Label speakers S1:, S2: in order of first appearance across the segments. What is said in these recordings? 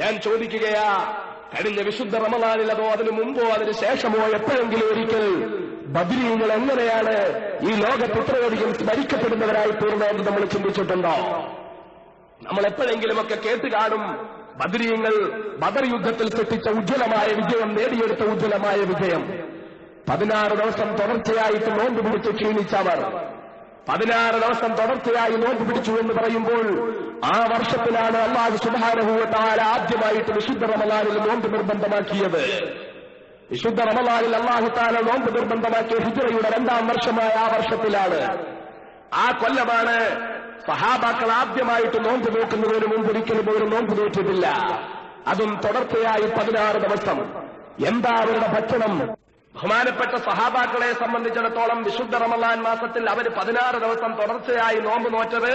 S1: ഞാൻ ചോദിക്കുകയാ, കഴിഞ്ഞ വിശുദ്ധ റമളാനിൽ അതോ അതിനു മുമ്പോ അതിനു ശേഷമോ എപ്പോഴെങ്കിലും ഒരിക്കൽ ബദ്രീങ്ങൾ എങ്ങനെയാണ് ഈ ലോകത്ത് ഇത്രയധികം സ്മരിക്കപ്പെടുന്നവരായി തീർന്നതെന്ന് നമ്മൾ ചിന്തിച്ചിട്ടുണ്ടോ? നമ്മൾ എപ്പോഴെങ്കിലുമൊക്കെ കേട്ട് കാണും, ബദ്രീങ്ങൾ ബദർ യുദ്ധത്തിൽ സൃഷ്ടിച്ച ഉജ്ജ്വലമായ വിജയം, നേടിയെടുത്ത ഉജ്ജ്വലമായ വിജയം. 16 ദിവസം തുടർച്ചയായിട്ട് നോമ്പ് പിടിച്ച് ക്ഷീണിച്ചവർ 16 ദിവസം തുടർച്ചയായി നോമ്പ് പിടിച്ചു എന്ന് പറയുമ്പോൾ ആ വർഷത്തിലാണ് അല്ലാഹു സുബ്ഹാനഹു വ തആല ആദ്യമായിട്ട് വിശുദ്ധ റമളാനിൽ നോമ്പ് നിർബന്ധമാക്കിയത്. വിശുദ്ധ റമളാനിൽ അല്ലാഹു തആല നോമ്പ് നിർബന്ധമാക്കിയ ഹിജ്റയുടെ 2ാം വർഷമായ ആ വർഷത്തിലാണ്, ആ കൊല്ലമാണ് സഹാബാക്കൾ ആദ്യമായിട്ട് നോമ്പ് നോക്കുന്നതിന് മുമ്പ് ഒരിക്കലും ഒരു നോമ്പ് നോറ്റിട്ടില്ല. അതും തുടർച്ചയായി 16 ദിവസം. എന്താ അവരുടെ ഭക്ഷണം? ബഹുമാനപ്പെട്ട സഹാബാക്കളെ സംബന്ധിച്ചിടത്തോളം വിശുദ്ധ റമളാൻ മാസത്തിൽ അവർ 16 ദിവസം തുടർച്ചയായി നോമ്പ് നോറ്റത്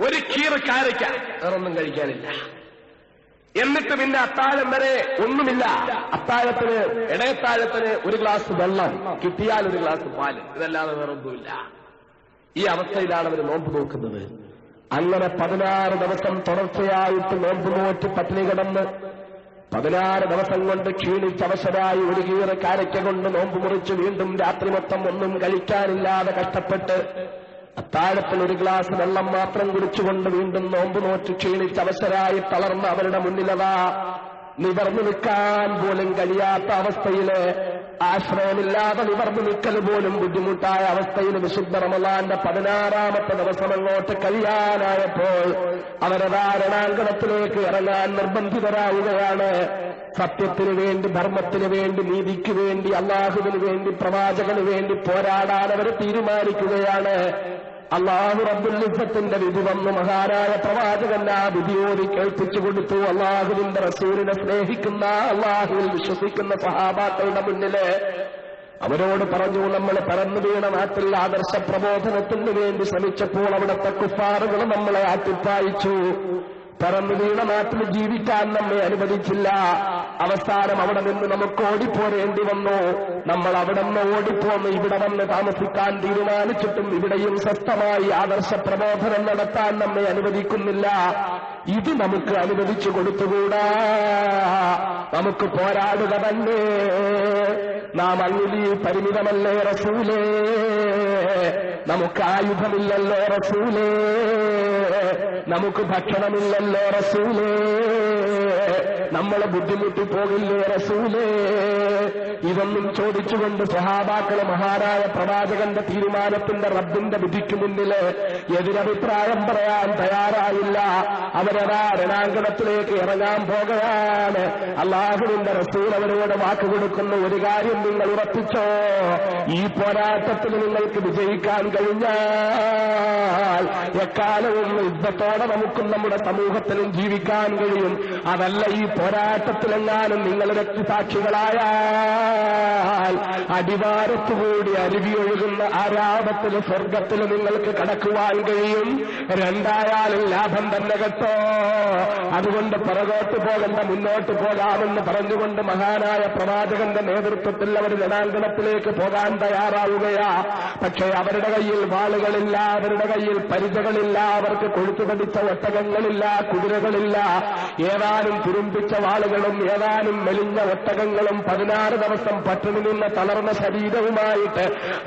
S1: ഒരു കീറ് കാരയ്ക്ക, വേറൊന്നും കഴിക്കാനില്ല. എന്നിട്ട് പിന്നെ അത്താഴം വരെ ഒന്നുമില്ല. അത്താഴത്തിന്, ഇടയത്താഴത്തിന് ഒരു ഗ്ലാസ് വെള്ളം, കിട്ടിയാൽ ഒരു ഗ്ലാസ് പാല്, ഇതല്ലാതെ വേറൊന്നുമില്ല. ഈ അവസ്ഥയിലാണ് അവർ നോമ്പ് നോക്കുന്നത്. അങ്ങനെ 16 ദിവസം തുടർച്ചയായിട്ട് നോമ്പ് നോറ്റ് പട്ടിണി കിടന്ന് 16 ദിവസം കൊണ്ട് ക്ഷീണിച്ചവശരായി ഒരു കീറ കാരയ്ക്ക കൊണ്ട് നോമ്പ് മുറിച്ച് വീണ്ടും രാത്രി മൊത്തം ഒന്നും കഴിക്കാനില്ലാതെ കഷ്ടപ്പെട്ട് അത്താഴത്തിൽ ഒരു ഗ്ലാസ് വെള്ളം മാത്രം കുടിച്ചുകൊണ്ട് വീണ്ടും നോമ്പ് നോറ്റ് ക്ഷീണിച്ചവശരായി തളർന്ന് അവരുടെ മുന്നിലതാ നിവർന്നു നിൽക്കാൻ പോലും കഴിയാത്ത അവസ്ഥയില്, ആശ്രയമില്ലാതെ നിവർന്നു നിൽക്കൽ പോലും ബുദ്ധിമുട്ടായ അവസ്ഥയിൽ വിശുദ്ധ റമളാന്റെ 16ാമത്തെ ദിവസം അങ്ങോട്ട് കഴിയാനായപ്പോൾ അവരതാ രണാങ്കണത്തിലേക്ക് ഇറങ്ങാൻ നിർബന്ധിതരാവുകയാണ്. സത്യത്തിനു വേണ്ടി, ധർമ്മത്തിനു വേണ്ടി, നീതിക്ക് വേണ്ടി, അല്ലാഹുവിന് വേണ്ടി, പ്രവാചകന് വേണ്ടി പോരാടാൻ അവർ തീരുമാനിക്കുകയാണ്. അല്ലാഹു റബ്ബുൽ ഇസ്സത്തിന്റെ വിധി വന്നു. മഹാനായ പ്രവാചകൻ ആ വിധി ഓതി കേൾപ്പിച്ചു കൊടുത്തു. അല്ലാഹുവിന്റെ റസൂലിനെ സ്നേഹിക്കുന്ന, അല്ലാഹുവിൽ വിശ്വസിക്കുന്ന സഹാബാക്കളുടെ മുന്നില് അവരോട് പറഞ്ഞു, നമ്മൾ പറന്നു വീണ നാട്ടിൽ ആദർശ പ്രബോധനത്തിന് വേണ്ടി ശ്രമിച്ചപ്പോൾ അവിടുത്തെ കുഫാറുകൾ നമ്മളെ ആട്ടിപ്പായിച്ചു. പറന്നു വീണ നാട്ടിൽ ജീവിക്കാൻ നമ്മെ അനുവദിച്ചില്ല. അവസാനം അവിടെ നിന്ന് നമുക്ക് ഓടിപ്പോരേണ്ടി വന്നു. നമ്മൾ അവിടെ നിന്ന് ഓടിപ്പോന്ന് ഇവിടെ വന്ന് താമസിക്കാൻ തീരുമാനിച്ചിട്ടും ഇവിടെയും സ്വസ്ഥമായി ആദർശ പ്രബോധനം നടത്താൻ നമ്മെ അനുവദിക്കുന്നില്ല. ഇത് നമുക്ക് അനുവദിച്ചു കൊടുത്തുകൂടാ. നമുക്ക് പോരാടുക തന്നെ. നാം അങ്ങിലി പരിമിതമല്ലേ റസൂലേ, നമുക്ക് ആയുധമില്ലല്ലോ റസൂലേ, നമുക്ക് ഭക്ഷണമില്ലല്ലോ റസൂലേ, നമ്മൾ ബുദ്ധിമുട്ടി പോകില്ലേ റസൂലേ? ഇതൊന്നും ചോദിച്ചുകൊണ്ട് സ്വഹാബാക്കള് മഹാനായ പ്രവാചകന്റെ തീരുമാനത്തിന്റെ, റബ്ബിന്റെ വിധിക്ക് മുന്നില് എതിരഭിപ്രായം പറയാൻ തയ്യാറായില്ല. അവരതാ രണാങ്കണത്തിലേക്ക് ഇറങ്ങാൻ പോകുകയാണ്. അല്ലാഹുവിന്റെ റസൂൽ അവരോട് വാക്കുകൊടുക്കുന്ന, ഒരു കാര്യം നിങ്ങൾ ഉറപ്പിച്ചോ, ഈ പോരാട്ടത്തിൽ നിങ്ങൾക്ക് വിജയിക്കാൻ കഴിഞ്ഞാൽ എക്കാലവും യുദ്ധത്തോടെ നമുക്കും നമ്മുടെ സമൂഹത്തിലും ജീവിക്കാൻ കഴിയും. അതല്ല, ഈ പോരാട്ടത്തിലെങ്ങാനും നിങ്ങൾ രക്തസാക്ഷികളായാൽ അടിവാരത്തുകൂടി അരുവിയൊഴുകുന്ന ആരാപത്തിൽ സ്വർഗത്തിൽ നിങ്ങൾക്ക് കടക്കുവാൻ കഴിയും. രണ്ടായാലും ലാഭം തന്നെ കേട്ടോ. അതുകൊണ്ട് പുറകോട്ട് പോകണ്ട, മുന്നോട്ട് പോകാമെന്ന് പറഞ്ഞുകൊണ്ട് മഹാനായ പ്രവാചകന്റെ നേതൃത്വത്തിൽ അവർ രണാങ്കണത്തിലേക്ക് പോകാൻ തയ്യാറാവുകയാ. പക്ഷേ അവരുടെ കയ്യിൽ വാളുകളില്ല, അവരുടെ കയ്യിൽ പരിചകളില്ല, അവർക്ക് കൊഴുത്തുപടിച്ച ഒട്ടകങ്ങളില്ല, കുതിരകളില്ല. ഏതാനും തുരുമ്പിച്ച വാളുകളും ഏതാനും മെലിഞ്ഞ ഒട്ടകങ്ങളും 16 ദിവസം പട്ടിണി നിന്ന തളർന്ന ശരീരവുമായിട്ട്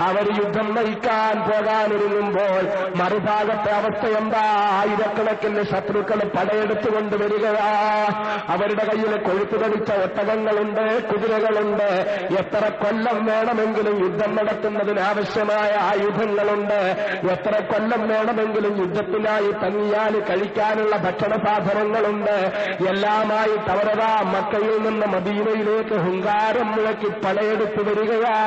S1: അവർ യുദ്ധം നയിക്കാൻ പോകാനൊരുങ്ങുമ്പോൾ മറുഭാഗത്തെ അവസ്ഥ എന്താ? ആയിരക്കണക്കിന് ശത്രുക്കൾ പടയെടുത്തുകൊണ്ട് വരികയാ. അവരുടെ കയ്യിൽ കൊഴുത്തുപടിച്ച ഒട്ടകങ്ങളുണ്ട്, കുതിരകളുണ്ട്. എത്ര കൊല്ലം വേണമെങ്കിലും യുദ്ധം നടത്തുന്നതിന് ആവശ്യമായ ആയുധങ്ങളുണ്ട്. എത്ര കൊല്ലം വേണമെങ്കിലും യുദ്ധത്തിനായി തങ്ങിയാൽ കഴിക്കാനുള്ള ഭക്ഷണ സാധനങ്ങളുണ്ട്. എല്ലാമായിട്ട് അവരതാ മക്കയിൽ നിന്ന് മദീനയിലേക്ക് ഹുങ്കാരം മുഴക്കി പടയെടുത്തു വരികയാ.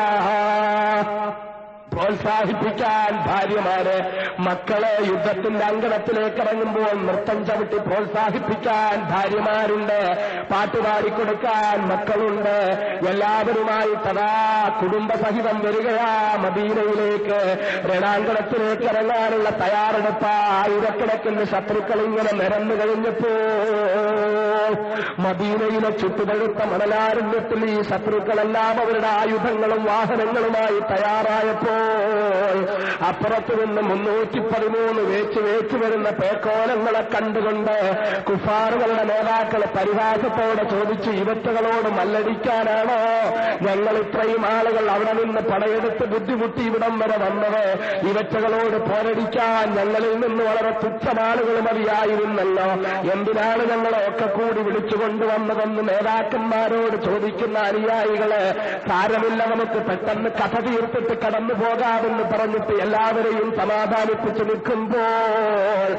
S1: പ്രോത്സാഹിപ്പിക്കാൻ ഭാര്യമാര് മക്കളെ യുദ്ധത്തിന്റെ അങ്കണത്തിലേക്ക് ഇറങ്ങുമ്പോൾ നൃത്തം ചവിട്ടി പ്രോത്സാഹിപ്പിക്കാൻ ഭാര്യമാരുണ്ട്, പാട്ടുപാടിക്കൊടുക്കാൻ മക്കളുണ്ട്. എല്ലാവരുമായി തഥാ കുടുംബസഹിതം വരികയാ മദീനയിലേക്ക്. രണാങ്കണത്തിലേക്ക് ഇറങ്ങാനുള്ള തയ്യാറെടുപ്പ്. ആയിരക്കണക്കിന് ശത്രുക്കൾ ഇങ്ങനെ നിരന്നു കഴിഞ്ഞപ്പോൾ മദീനയിലെ ചുട്ടുപഴുത്ത മണലാരണ്യത്തിൽ ഈ ശത്രുക്കളെല്ലാം അവരുടെ ആയുധങ്ങളും വാഹനങ്ങളുമായി തയ്യാറായപ്പോൾ അപ്പുറത്തു നിന്ന് 313 വേച്ചു വരുന്ന പേക്കോലങ്ങളെ കണ്ടുകൊണ്ട് കുഫാറുകളുടെ നേതാക്കൾ പരിഹാസത്തോടെ ചോദിച്ചു, ഇവറ്റകളോട് മല്ലടിക്കാനാണോ ഞങ്ങൾ ഇത്രയും ആളുകൾ അവിടെ നിന്ന് പടയെടുത്ത് ബുദ്ധിമുട്ടി ഇവിടം വരെ വന്നത്? ഇവറ്റകളോട് പോരടിക്കാൻ ഞങ്ങളിൽ നിന്ന് വളരെ തുച്ഛമാളുകൾ മതിയായിരുന്നല്ലോ, എന്തിനാണ് ഞങ്ങളെ ഒക്കെ കൂടി വിളിച്ചുകൊണ്ടുവന്നതെന്ന് നേതാക്കന്മാരോട് ചോദിക്കുന്ന അനുയായികളെ, സാരമില്ല നമുക്ക് പെട്ടെന്ന് കഥ തീർത്തിട്ട് കടന്നു പോകാമെന്ന് പറഞ്ഞിട്ട് എല്ലാവരെയും സമാധാനിപ്പിച്ചു നിൽക്കുമ്പോൾ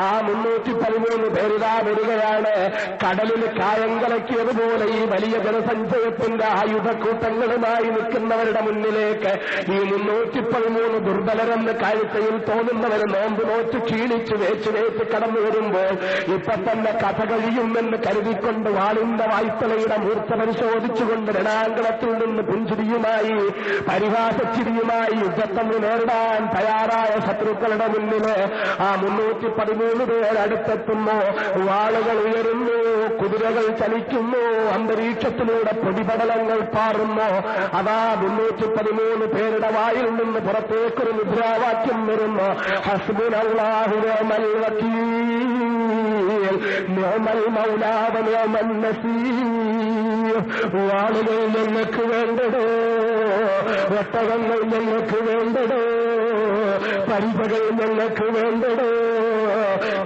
S1: ആ 313 പേരിതാ വരികയാണ്. കടലിൽ കായം കലക്കിയതുപോലെ ഈ വലിയ ജനസഞ്ചയത്തിന്റെ ആയുധക്കൂട്ടങ്ങളുമായി നിൽക്കുന്നവരുടെ മുന്നിലേക്ക് ഈ 313 ദുർബലരെന്ന് കാഴ്ചയിൽ തോന്നുന്നവർ നോമ്പ് നോറ്റ് ക്ഷീണിച്ച് വേച്ച് കടന്നു വരുമ്പോൾ ഇപ്പൊ തന്നെ കഥ കഴിയുമെന്ന് കരുതിക്കൊണ്ട് വാളിന്റെ വായ്ത്തലയുടെ മൂർച്ച പരിശോധിച്ചുകൊണ്ട് രണാങ്കണത്തിൽ നിന്ന് പുഞ്ചിരിയുമായി പരിഹാസച്ചിരിയുമായി യുദ്ധത്തമ്മി നേരിടാൻ തയ്യാറായ ശത്രുക്കളുടെ മുന്നില് ആ 313 പേരടുത്തെത്തുന്നു. വാളുകൾ ഉയരുന്നു, കുതിരകൾ ചലിക്കുന്നു, അന്തരീക്ഷത്തിലൂടെ പൊടിപടലങ്ങൾ പാറുന്നു. അതാ 313 പേരുടെ വായിൽ നിന്ന് പുറത്തേക്കൊരു മുദ്രാവാക്യം വരുന്നു, ഹസ്ബുനല്ലാഹു വനിഅമൽ വകീൽ നിഅമൽ മൗലാ വനിഅമൻ നസീർ. വാളുകൾ ഞങ്ങൾക്ക് വേണ്ടടോ, ഒട്ടകങ്ങൾ ഞങ്ങൾക്ക് വേണ്ടടോ, പരിചകൾ ഞങ്ങൾക്ക് വേണ്ടടോ,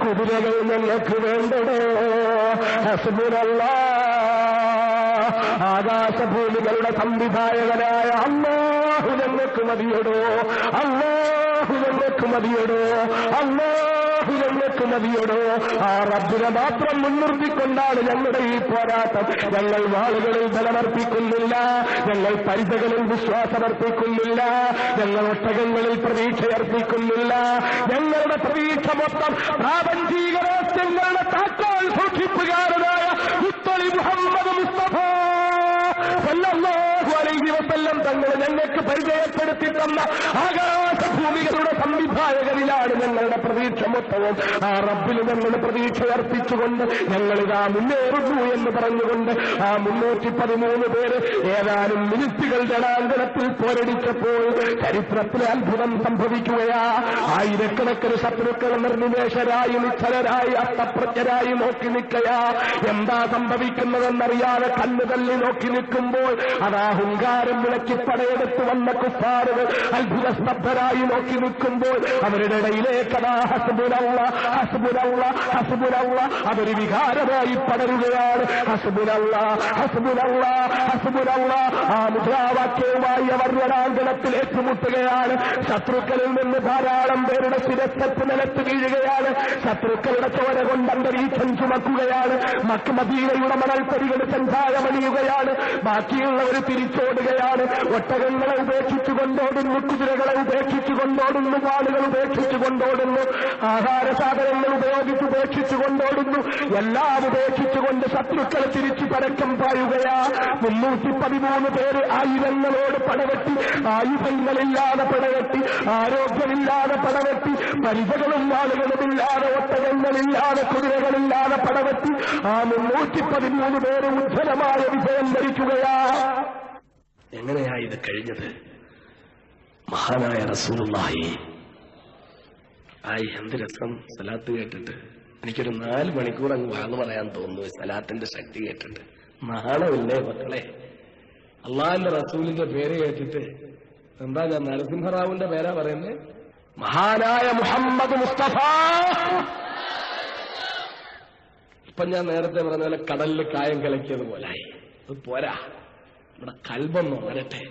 S1: കുതിരകൾ ഞങ്ങൾക്ക് വേണ്ടടോ. ഹസ്ബുനല്ലാഹ്, ആകാശഭൂമികളുടെ സംവിധായകനായ അല്ലാഹു ഞങ്ങൾക്ക് മതിയടോ, അല്ലാഹു ഞങ്ങൾക്ക് മതിയടോ, അല്ലാഹു ഞങ്ങൾക്ക് മതിയടോ. ആ റബ്ബിനെ മാത്രം മുൻനിർത്തിക്കൊണ്ടാണ് ഞങ്ങളുടെ ഈ പോരാട്ടം. ഞങ്ങൾ വാളുകളിൽ ബലമർപ്പിക്കുന്നില്ല, ഞങ്ങൾ പരിചകളിൽ വിശ്വാസമർപ്പിക്കുന്നില്ല, ഞങ്ങൾ ഒട്ടകങ്ങളിൽ പ്രതീക്ഷയർപ്പിക്കുന്നില്ല. ഞങ്ങളുടെ പ്രതീക്ഷ മൊത്തം പ്രാപഞ്ചിക രാഷ്ട്രങ്ങളുടെ താക്കോൽ സൂക്ഷിപ്പുകാരനായ മുത്തളി മുഹമ്മദ് മുസ്തഫ സല്ലല്ലാഹു അലൈഹി വസല്ലം തങ്ങൾ ഞങ്ങൾക്ക് പരിചയപ്പെടുത്തി തന്ന ആകാശഭൂമികളുടെ സംവിധായകരിലാണ് ഞങ്ങളുടെ പ്രതീക്ഷ മൊത്തവും. ആ റബ്ബിൽ ഞങ്ങൾ പ്രതീക്ഷ അർപ്പിച്ചുകൊണ്ട് ഞങ്ങളിതാ മുന്നേറുന്നു എന്ന് പറഞ്ഞുകൊണ്ട് ആ 313 പേര് ഏതാനും മിനിറ്റുകൾ രണാങ്കണത്തിൽ പോരടിച്ചപ്പോൾ ചരിത്രത്തിലെ അത്ഭുതം സംഭവിക്കുകയാ. ആയിരക്കണക്കിന് ശത്രുക്കൾ നിർനിമേഷരായി നിശ്ചലരായി അർത്ഥപ്രജ്ഞരായി നോക്കി നിൽക്കയാ. എന്താ സംഭവിക്കുന്നതെന്നറിയാതെ കണ്ണു തല്ലി നോക്കി നിൽക്കുമ്പോൾ അതാ ഹുങ്കാരം വിളക്കി പടയെടുത്ത് വന്ന കുഫാറുകൾ അത്ഭുത സ്തബ്ധരായി നോക്കി നിൽക്കുമ്പോൾ അവരുടെ ഇടയിലേക്ക് അതാ ഹസ്ബുനല്ലാഹ് ഹസ്ബുനല്ലാഹ് ഹസ്ബുനല്ലാഹ് അതൊരു വികാരമായി പടരുകയാണ്. ഹസ്ബുനല്ലാഹ് ഹസ്ബുനല്ലാഹ് ഹസ്ബുനല്ലാഹ് ആ മുദ്രാവാക്യവുമായി അവർ രണാങ്കണത്തിൽ ഏറ്റുമുട്ടുകയാണ്. ശത്രുക്കളിൽ നിന്ന് ധാരാളം പേരുടെ ശിരസ്സത്ത് നിലത്ത് വീഴുകയാണ്. ശത്രുക്കളുടെ ചോര കൊണ്ട് അന്തരീക്ഷം ചുമക്കുകയാണ്. മദീനയുടെ മണൽപ്പടികൾ സഞ്ചാരമണിയുകയാണ്. ബാക്കിയുള്ളവർ തിരിച്ചോടുകയാണ്. ഒട്ടകങ്ങളെ ഉപേക്ഷിച്ചു കൊണ്ടോടുന്നു, കുതിരകളെ ഉപേക്ഷിച്ചു കൊണ്ടോടുന്നു, വാളുകൾ ഉപേക്ഷിച്ചു കൊണ്ടോടുന്നു, ആഹാര സാധനങ്ങൾ ഉപേക്ഷിച്ചു കൊണ്ടോടുന്നു. എല്ലാം ഉപേക്ഷിച്ചുകൊണ്ട് ശത്രുക്കൾ തിരിച്ചു പരക്കം പായുകയാ. 313 പേര് ആയുധങ്ങളോട് പടവെട്ടി, ആയുധങ്ങളില്ലാതെ പടവെട്ടി, ആരോഗ്യമില്ലാതെ പടവെട്ടി, പരിചകളും വാളുകളുമില്ലാതെ, ഒട്ടകങ്ങളില്ലാതെ, കുതിരകളില്ലാതെ പടവെട്ടി ആ 313 പേര് ഉജ്ജ്വലമായ വിജയം ധരിക്കുകയാ. എങ്ങനെയാ ഇത് കഴിഞ്ഞത്? മഹാനായ റസൂലുള്ളാഹി എന്ത് രസം സലാത്ത് കേട്ടിട്ട്. എനിക്കൊരു 4 മണിക്കൂർ അങ്ങ് വാങ്ങു പറയാൻ തോന്നുന്നു സലാത്തിന്റെ ശക്തി കേട്ടിട്ട്. നാണമില്ലേ മക്കളെ? അള്ളാഹിന്റെ റസൂലിന്റെ പേര് കേട്ടിട്ട് എന്താ, ഞാൻ നരസിംഹറാവുവിന്റെ പേരാ പറയുന്നത്. മഹാനായ മുഹമ്മദ് മുസ്തഫ. ഇപ്പൊ ഞാൻ നേരത്തെ പറഞ്ഞ പോലെ കടലിൽ കായം കലക്കിയതുപോലായി. അത് പോരാ, നമ്മുടെ കൽബൊന്നും വരട്ടെ.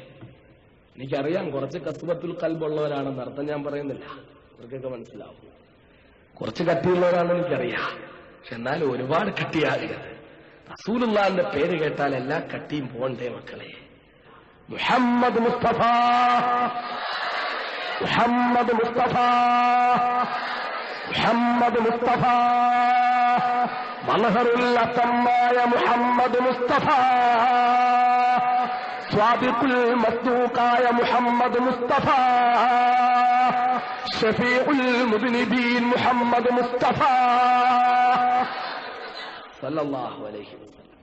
S1: എനിക്കറിയാം കുറച്ച് കസ്ബത്തുൽ കൽബുള്ളവരാണെന്ന് അർത്ഥം ഞാൻ പറയുന്നില്ല, അവർക്കൊക്കെ മനസ്സിലാവും. കുറച്ച് കട്ടിയുള്ളവരാണെന്ന് എനിക്കറിയാം, പക്ഷെ എന്നാലും ഒരുപാട് കട്ടിയാകരുത്. റസൂലുള്ളാഹിന്റെ പേര് കേട്ടാൽ എല്ലാ കട്ടിയും പോണ്ടേ മക്കളെ. മുഹമ്മദ് മുസ്തഫ, മുഹമ്മദ് മുസ്തഫ, മുഹമ്മദ് മുസ്തഫ, മൽഹറുൽ അസമായ മുഹമ്മദ് മുസ്തഫ, സ്വാദിഖുൽ മസ്ദൂഖായ മുഹമ്മദ് മുസ്തഫ, ഷഫീഉൽ മുദ്നിബീൻ മുഹമ്മദ് മുസ്തഫ, സല്ലല്ലാഹു അലൈഹി വസല്ലം.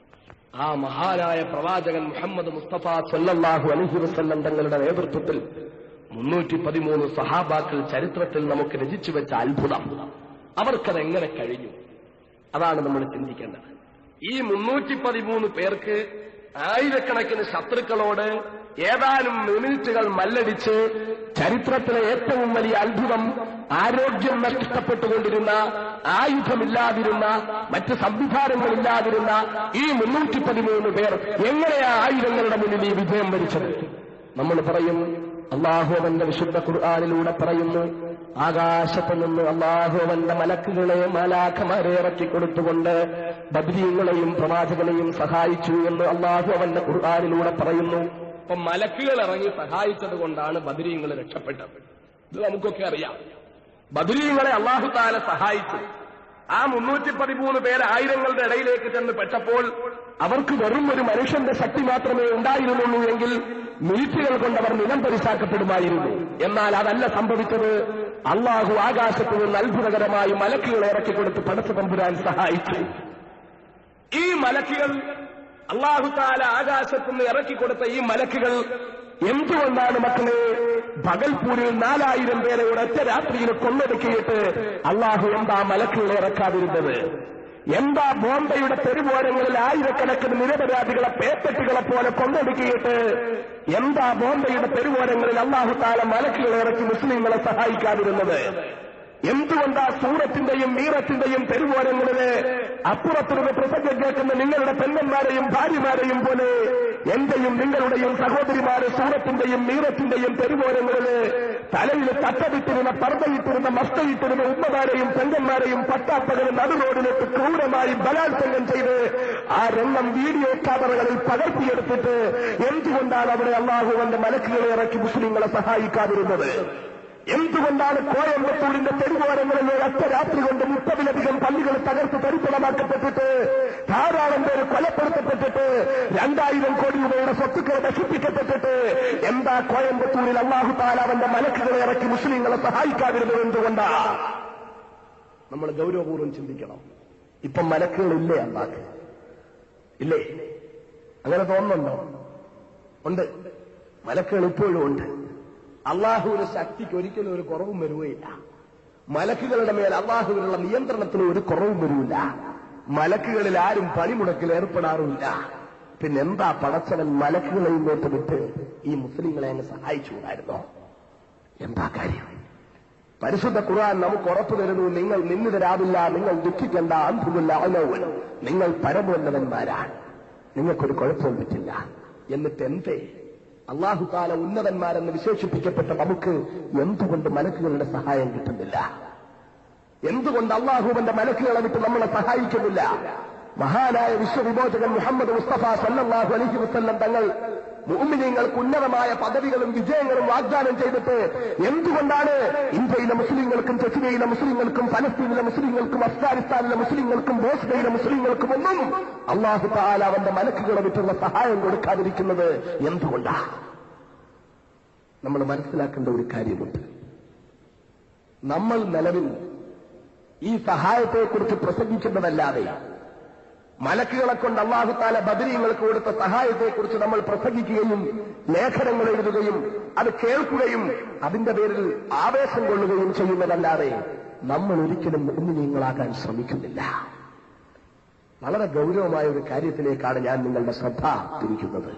S1: ആ മഹാനായ പ്രവാചകൻ മുഹമ്മദ് മുസ്തഫ സല്ലല്ലാഹു അലൈഹി വസല്ലം തങ്ങളുടെ നേതൃത്വത്തിൽ 313 സഹാബാക്കൾ ചരിത്രത്തിൽ നമുക്ക് രചിച്ചു വെച്ച അത്ഭുതം. അവർക്കതെങ്ങനെ കഴിഞ്ഞു? അതാണ് നമ്മൾ ചിന്തിക്കേണ്ടത്. ഈ 313 പേർക്ക് ആയിരക്കണക്കിന് ശത്രുക്കളോട് ഏതാനും മിനിറ്റുകൾ മല്ലടിച്ച് ചരിത്രത്തിലെ ഏറ്റവും വലിയ അത്ഭുതം, ആരോഗ്യം നഷ്ടപ്പെട്ടുകൊണ്ടിരുന്ന, ആയുധമില്ലാതിരുന്ന, മറ്റ് സംവിധാനങ്ങളില്ലാതിരുന്ന ഈ 313 പേർ എങ്ങനെയാ ആയുധങ്ങളുടെ മുന്നിൽ ഈ വിജയം വരിച്ചത്? നമ്മൾ പറയും, അല്ലാഹു അവന്റെ വിശുദ്ധ ഖുർആനിലൂടെ പറയുന്നു, ആകാശത്ത് നിന്ന് അല്ലാഹു അവന്റെ മലക്കുകളെ, മാലാഖമാരെ ഇറക്കിക്കൊടുത്തുകൊണ്ട് ബദ്രീങ്ങളെയും പ്രവാചകനെയും സഹായിച്ചു എന്ന് അല്ലാഹു അവന്റെ ഖുർആനിലൂടെ പറയുന്നു. അപ്പൊ മലക്കുകൾ ഇറങ്ങി സഹായിച്ചത് കൊണ്ടാണ് ബദ്രീങ്ങൾ രക്ഷപ്പെട്ടത്. ഇത് നമുക്കൊക്കെ അറിയാം. ബദ്രീങ്ങളെ അല്ലാഹു തആല സഹായിച്ചു. ആ 313 പേര് ആയിരങ്ങളുടെ ഇടയിലേക്ക് ചെന്ന് പെട്ടപ്പോൾ അവർക്ക് വെറും ഒരു മനുഷ്യന്റെ ശക്തി മാത്രമേ ഉണ്ടായിരുന്നുള്ളൂ എങ്കിൽ മിനിറ്റുകൾ കൊണ്ടവർ നിലം പരിശാക്കപ്പെടുമായിരുന്നു. എന്നാൽ അതല്ല സംഭവിച്ചത്. അല്ലാഹു ആകാശത്ത് നിന്ന് അത്ഭുതകരമായി മലക്കുകളെ ഇറക്കിക്കൊടുത്ത് പടച്ച തമ്പുരാൻ സഹായിച്ചു. ഈ മലക്കുകൾ, അല്ലാഹു തആല ആകാശത്തുനിന്ന് ഇറക്കിക്കൊടുത്ത ഈ മലക്കുകൾ എന്തുകൊണ്ടാണ് മക്കളെ ഭഗൽപൂരിൽ 4000 പേരെ ഒരൊറ്റ രാത്രിയിൽ കൊന്നൊടുക്കിയിട്ട് അല്ലാഹു എന്താ മലക്കുകളെ ഇറക്കാതിരുന്നത്? എന്താ ബോംബെയുടെ തെരുവോരങ്ങളിൽ ആയിരക്കണക്കിന് നിരപരാധികളെ പേപ്പറ്റുകളെ പോലെ കൊന്നൊടുക്കിയിട്ട് എന്താ ബോംബെയുടെ തെരുവോരങ്ങളിൽ അല്ലാഹു തആല മലക്കുകളെ ഇറക്കി മുസ്ലിങ്ങളെ സഹായിക്കാതിരുന്നത്? എന്തുകൊണ്ടാ സൂറത്തിന്റെയും മീറത്തിന്റെയും തെരുവോരങ്ങളില് അപ്പുറത്തുനിന്ന് പ്രസംഗം കേൾക്കുന്ന നിങ്ങളുടെ പെണ്ണന്മാരെയും ഭാര്യമാരെയും പോലെ എന്റെയും നിങ്ങളുടെയും സഹോദരിമാര് സൂറത്തിന്റെയും മീറത്തിന്റെയും തെരുവോരങ്ങളില് തലയിൽ തട്ടവിട്ടിരുന്ന, പർദ്ദയിട്ടിരുന്ന, മസ്തയിട്ടിരുന്ന ഉമ്മമാരെയും പെണ്ണന്മാരെയും പട്ടാപ്പകലും നടുറോഡിലേക്ക് ക്രൂരമായി ബലാത്സംഗം ചെയ്ത് ആ രംഗം വീഡിയോ ക്യാമറകളിൽ പകർത്തിയെടുത്തിട്ട് എന്തുകൊണ്ടാണ് അവിടെ അല്ലാഹുവിന്റെ മലക്കുകളെ ഇറക്കി മുസ്ലിങ്ങളെ സഹായിക്കാതിരുന്നത്? എന്തുകൊണ്ടാണ് കോയമ്പത്തൂരിന്റെ തെരുവോരങ്ങളിൽ ഒരൊറ്റ രാത്രി കൊണ്ട് 30-ലധികം പള്ളികൾ തകർത്ത് തരിപ്പണമാക്കപ്പെട്ടിട്ട് ധാരാളം പേര് കൊലപ്പെടുത്തപ്പെട്ടിട്ട് 2000 കോടി രൂപയുടെ സ്വത്തുക്കൾ നശിപ്പിക്കപ്പെട്ടിട്ട് എന്താ കോയമ്പത്തൂരിൽ അല്ലാഹു തആല അവന്റെ മലക്കുകളെ ഇറക്കി മുസ്ലിങ്ങളെ സഹായിക്കാതിരുന്നത്? എന്തുകൊണ്ടാ? നമ്മൾ ഗൗരവപൂർവ്വം ചിന്തിക്കണം. ഇപ്പം മലക്കുകളില്ലേ അല്ലാഹ്? ഇല്ലേ? അങ്ങനെ തോന്നുന്നുണ്ടോ? ഉണ്ട്. മലക്കുകൾ ഇപ്പോഴും ഉണ്ട്. അള്ളാഹുവിന്റെ ശക്തിക്ക് ഒരിക്കലും ഒരു കുറവും വരുകയില്ല. മലക്കുകളുടെ മേൽ അള്ളാഹുവിനുള്ള നിയന്ത്രണത്തിന് ഒരു കുറവും വരില്ല. മലക്കുകളിൽ ആരും പണിമുടക്കിൽ ഏർപ്പെടാറുമില്ല. പിന്നെന്താ പടച്ചവൻ മലക്കുകളെ ഇങ്ങോട്ട് വിട്ട് ഈ മുസ്ലിങ്ങളെ അങ്ങ് സഹായിച്ചുകൂടായിരുന്നോ? എന്താ കാര്യം? പരിശുദ്ധ ഖുർആൻ നമുക്ക് ഉറപ്പു തരുന്നു, നിങ്ങൾ നിന്നിതരാവില്ല, നിങ്ങൾ ദുഃഖിക്കേണ്ട, അന്തുമില്ല അനൗവൻ, നിങ്ങൾ പരമോന്നതന്മാരാണ്, നിങ്ങൾക്കൊരു കുഴപ്പവും പറ്റില്ല. എന്നിട്ട് എന്തേ അല്ലാഹു തആല ഉന്നതന്മാരെന്ന് വിശേഷിപ്പിക്കപ്പെട്ട നമുക്ക് എന്തുകൊണ്ട് മലക്കുകളുടെ സഹായം കിട്ടുന്നില്ല? എന്തുകൊണ്ട് അല്ലാഹുവിന്റെ മലക്കുകളെ വിട്ട് നമ്മളെ സഹായിക്കുന്നില്ല? മഹാനായ വിശ്വവിമോചകൻ മുഹമ്മദ് മുസ്തഫ സല്ലല്ലാഹു അലൈഹി വസല്ലം തങ്ങൾ മുഅ്മിനീങ്ങൾക്ക് ഉന്നതമായ പദവികളും വിജയങ്ങളും വാഗ്ദാനം ചെയ്തിട്ട് എന്തുകൊണ്ടാണ് ഇന്ത്യയിലെ മുസ്ലിങ്ങൾക്കും ചെച്ചനിയിലെ മുസ്ലിങ്ങൾക്കും ഫലസ്തീനിലെ മുസ്ലിങ്ങൾക്കും അഫ്ഗാനിസ്ഥാനിലെ മുസ്ലിങ്ങൾക്കും ബോസ്നിയയിലെ മുസ്ലിങ്ങൾക്കും ഒന്നും അല്ലാഹു തആല അവന്റെ മലക്കുകളെ വിട്ടുള്ള സഹായം കൊടുക്കാതിരിക്കുന്നത്? എന്തുകൊണ്ടാ? നമ്മൾ മനസ്സിലാക്കേണ്ട ഒരു കാര്യമുണ്ട്. നമ്മൾ നിലവിൽ ഈ സഹായത്തെക്കുറിച്ച് പ്രസംഗിക്കുന്നതല്ലാതെ മലക്കുകളെ കൊണ്ട് അല്ലാഹു തആല ബദരീങ്ങൾക്ക് കൊടുത്ത സഹായത്തെക്കുറിച്ച് നമ്മൾ പ്രസംഗിക്കുകയും ലേഖനങ്ങൾ എഴുതുകയും അത് കേൾക്കുകയും അതിന്റെ പേരിൽ ആവേശം കൊള്ളുകയും ചെയ്യുന്നതല്ലാതെ നമ്മൾ ഒരിക്കലും മുഅ്മിനീങ്ങളാകാൻ ശ്രമിക്കുന്നില്ല. വളരെ ഗൗരവമായ ഒരു കാര്യത്തിലേക്കാണ് ഞാൻ നിങ്ങളുടെ ശ്രദ്ധ തിരിക്കുന്നത്.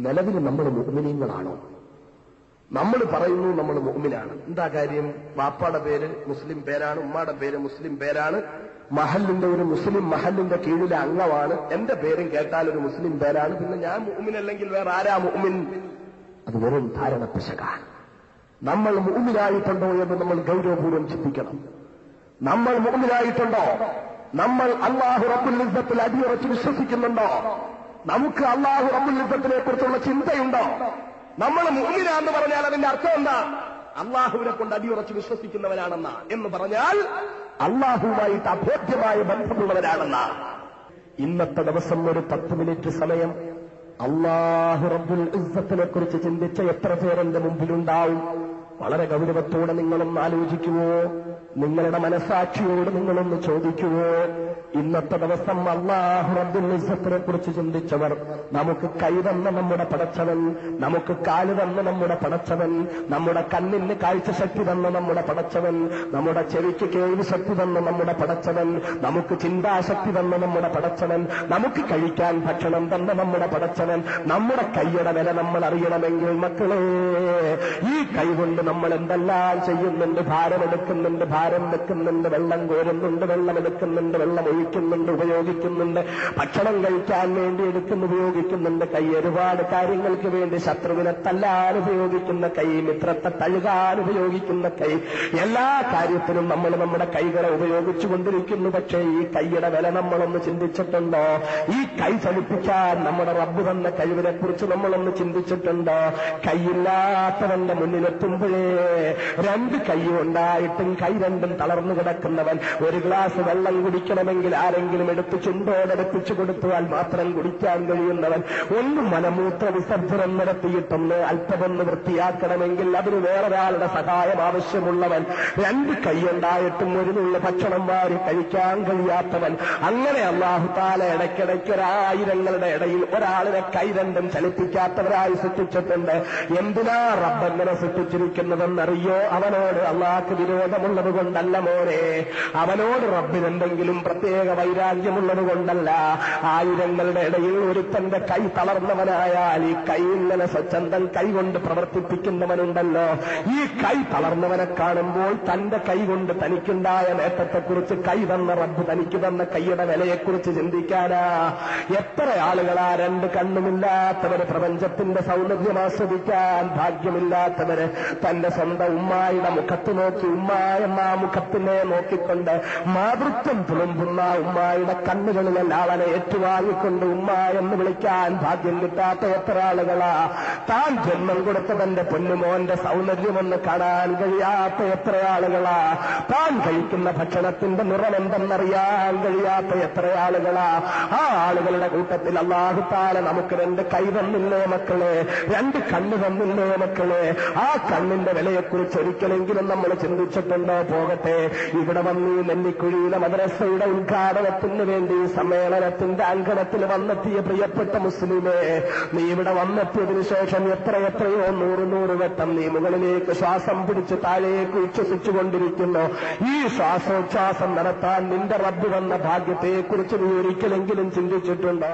S1: നിലവിൽ നമ്മൾ മുഅ്മിനീങ്ങളാണോ? നമ്മൾ പറയുന്നു നമ്മൾ മുഅ്മിനാണ്. എന്താ കാര്യം? വാപ്പാടെ പേര് മുസ്ലിം പേരാണ്, ഉമ്മാടെ പേര് മുസ്ലിം പേരാണ്, മഹലിന്റെ ഒരു മുസ്ലിം മഹലിന്റെ കീഴിലെ അംഗമാണ്, എന്റെ പേരും കേട്ടാൽ ഒരു മുസ്ലിം പേരാണ്, പിന്നെ ഞാൻ മുഅ്മിനല്ലെങ്കിൽ വേറെ ആരാ മുഅ്മിൻ? അത് വെറും ധാരണ പിശകാണ്. നമ്മൾ മുഅ്മിനായിട്ടുണ്ടോ എന്ന് നമ്മൾ ഗൗരവപൂർവ്വം ചിന്തിക്കണം. നമ്മൾ മുഅ്മിനായിട്ടുണ്ടോ? നമ്മൾ അല്ലാഹു റബ്ബുൽ ഇസ്സത്തിൽ അടിയുറച്ച് വിശ്വസിക്കുന്നുണ്ടോ? നമുക്ക് അല്ലാഹു റബ്ബുൽ ഇസ്സത്തിനെ കുറിച്ചുള്ള ചിന്തയുണ്ടോ? നമ്മൾ മുഅ്മിനാന്ന് പറഞ്ഞാൽ അതിന്റെ അർത്ഥം എന്താ? അള്ളാഹുവിനെ കൊണ്ട് അടിയുറച്ച് വിശ്വസിക്കുന്നവരാണെന്ന എന്ന് പറഞ്ഞാൽ അള്ളാഹുവുമായിട്ട് അഭേദ്യമായ ബന്ധമുള്ളവരാണെന്ന. ഇന്നത്തെ ദിവസം ഒരു 10 മിനിറ്റ് സമയം അല്ലാഹു റബ്ബുൽ ഇസ്സത്തിനെ കുറിച്ച് ചിന്തിച്ച എത്ര പേരെന്റെ മുമ്പിലുണ്ടാവും? വളരെ ഗൗരവത്തോടെ നിങ്ങളൊന്ന് ആലോചിക്കുവോ? നിങ്ങളുടെ മനസാക്ഷിയോട് നിങ്ങളൊന്ന് ചോദിക്കുവോ? ഇന്നത്തെ ദിവസം അല്ലാഹു റബ്ബുൽ ഇസ്സത്തിനെ കുറിച്ച് ചിന്തിച്ചവർ, നമുക്ക് കൈ തന്ന നമ്മുടെ പടച്ചവൻ, നമുക്ക് കാല് തന്ന നമ്മുടെ പടച്ചവൻ, നമ്മുടെ കണ്ണിന് കാഴ്ചശക്തി തന്ന നമ്മുടെ പടച്ചവൻ, നമ്മുടെ ചെവിക്ക് കേൾവി ശക്തി തന്ന നമ്മുടെ പടച്ചവൻ, നമുക്ക് ചിന്താശക്തി തന്ന നമ്മുടെ പടച്ചവൻ, നമുക്ക് കഴിക്കാൻ ഭക്ഷണം തന്ന നമ്മുടെ പടച്ചവൻ, നമ്മുടെ കൈയുടെ വില നമ്മൾ അറിയണമെങ്കിൽ മക്കളെ, ഈ കൈ കൊണ്ട് നമ്മൾ എന്തെല്ലാം ചെയ്യുന്നുണ്ട്? ഭാരമെടുക്കുന്നുണ്ട്, ഭാരം വെക്കുന്നുണ്ട്, വെള്ളം കോരുന്നുണ്ട്, വെള്ളം എടുക്കുന്നുണ്ട്, വെള്ളം ഒഴിക്കുന്നുണ്ട്, ഉപയോഗിക്കുന്നുണ്ട്, ഭക്ഷണം കഴിക്കാൻ വേണ്ടി എടുക്കുന്നു, ഉപയോഗിക്കുന്നുണ്ട്. കൈ ഒരുപാട് കാര്യങ്ങൾക്ക് വേണ്ടി, ശത്രുവിനെ തല്ലാൻ ഉപയോഗിക്കുന്ന കൈ, മിത്രത്തെ തഴുകാൻ ഉപയോഗിക്കുന്ന കൈ, എല്ലാ കാര്യത്തിനും നമ്മൾ നമ്മുടെ കൈകളെ ഉപയോഗിച്ചു കൊണ്ടിരിക്കുന്നു. പക്ഷേ ഈ കൈയുടെ വില നമ്മളൊന്ന് ചിന്തിച്ചിട്ടുണ്ടോ? ഈ കൈ ചലിപ്പിക്കാൻ നമ്മുടെ റബ്ബ് തന്ന കഴിവിനെ കുറിച്ച് നമ്മളൊന്ന് ചിന്തിച്ചിട്ടുണ്ടോ? കൈയില്ലാത്തവന്റെ മുന്നിലെത്തുമ്പോഴേ രണ്ട് കൈ ഉണ്ടായിട്ടും കൈ രണ്ടും തളർന്നു കിടക്കുന്നവൻ ഒരു ഗ്ലാസ് വെള്ളം കുടിക്കണമെങ്കിൽ ആരെങ്കിലും എടുത്ത് ചുണ്ടോടടുപ്പിച്ചു കൊടുത്താൽ മാത്രം കുടിക്കാൻ കഴിയുന്നവൻ, ഒന്നും മലമൂത്ര വിസർജനം നടത്തിയിട്ടൊന്ന് അല്പമൊന്ന് വൃത്തിയാക്കണമെങ്കിൽ അതിന് വേറൊരാളുടെ സഹായം ആവശ്യമുള്ളവൻ, രണ്ട് കൈയുണ്ടായിട്ടും ഒരു നുള്ള ഭക്ഷണം വാരി കഴിക്കാൻ കഴിയാത്തവൻ, അങ്ങനെ അല്ലാഹു തആല ഇടയ്ക്കിടയ്ക്ക് ഒരായിരങ്ങളുടെ ഇടയിൽ ഒരാളിനെ കൈ രണ്ടും ചലിപ്പിക്കാത്തവരായി സൃഷ്ടിച്ചിട്ടുണ്ട്. എന്തിനാ റബ്ബ് അങ്ങനെ സൃഷ്ടിച്ചിരിക്കുന്നതെന്നറിയോ? അവനോട് അള്ളാഹ്ക്ക് വിരോധമുള്ളത് കൊണ്ടല്ല മോനെ, അവനോട് റബ്ബിനെന്തെങ്കിലും പ്രത്യേക വൈരാഗ്യമുള്ളത് കൊണ്ടല്ല. ആയിരങ്ങളുടെ ഇടയിൽ ഒരുത്തന്റെ കൈ തളർന്നവനായാൽ ഈ കൈ ഇങ്ങനെ സ്വച്ഛന്തം കൈ കൊണ്ട് പ്രവർത്തിപ്പിക്കുന്നവനുണ്ടല്ലോ, ഈ കൈ തളർന്നവനെ കാണുമ്പോൾ തന്റെ കൈ കൊണ്ട് തനിക്കുണ്ടായ നേട്ടത്തെക്കുറിച്ച്, കൈ തന്ന റബ്ബ് തനിക്ക് തന്ന കൈയുടെ വിലയെക്കുറിച്ച് ചിന്തിക്കാനാ. എത്ര ആളുകളാ രണ്ട് കണ്ണുമില്ലാത്തവര്, പ്രപഞ്ചത്തിന്റെ സൗന്ദര്യം ആസ്വദിക്കാൻ ഭാഗ്യമില്ലാത്തവര്, തന്റെ സ്വന്തം ഉമ്മായുടെ മുഖത്ത് നോക്കി ഉമ്മ എന്ന മുഖത്തിനെ നോക്കിക്കൊണ്ട് മാതൃത്വം തുളുമ്പുന്ന ഉമ്മായുടെ കണ്ണുകളിലെ ലാളനെ ഏറ്റുവാങ്ങിക്കൊണ്ട് ഉമ്മ എന്ന് വിളിക്കാൻ ഭാഗ്യം കിട്ടാത്ത എത്ര ആളുകളാ. താൻ ജന്മം കൊടുത്ത തന്റെ പൊന്നുമോന്റെ സൗന്ദര്യമെന്ന് കാണാൻ കഴിയാത്ത എത്ര ആളുകളാ. താൻ കഴിക്കുന്ന ഭക്ഷണത്തിന്റെ നിറം എന്തെന്നറിയാൻ കഴിയാത്ത എത്ര ആളുകളാ. ആ ആളുകളുടെ കൂട്ടത്തിൽ അല്ലാഹു തആല നമുക്ക് രണ്ട് കൈ തന്നില്ലേ മക്കളെ, രണ്ട് കണ്ണ് തന്നില്ലേ മക്കളെ? ആ കണ്ണിന്റെ വിലയെക്കുറിച്ച് ഒരിക്കലെങ്കിലും നമ്മൾ ചിന്തിച്ചിട്ടുണ്ടോ? പോകട്ടെ, ഇവിടെ വന്ന് നെല്ലിക്കുഴിയിലെ മദ്രസയുടെ ഉദ്ഘാടനത്തിന് വേണ്ടി സമ്മേളനത്തിന്റെ അങ്കണത്തിൽ വന്നെത്തിയ പ്രിയപ്പെട്ട മുസ്ലിമേ, നീ ഇവിടെ വന്നെത്തിയതിനു ശേഷം എത്രയെത്രയോ നൂറ് വട്ടം നീ മുകളിലേക്ക് ശ്വാസം പിടിച്ച് താഴേക്ക് ഉച്ഛ്വസിച്ചുകൊണ്ടിരിക്കുന്നു. ഈ ശ്വാസോച്ഛ്വാസം നടത്താൻ നിന്റെ റബ്ബ് വന്ന ഭാഗ്യത്തെക്കുറിച്ച് നീ ഒരിക്കലെങ്കിലും ചിന്തിച്ചിട്ടുണ്ടോ?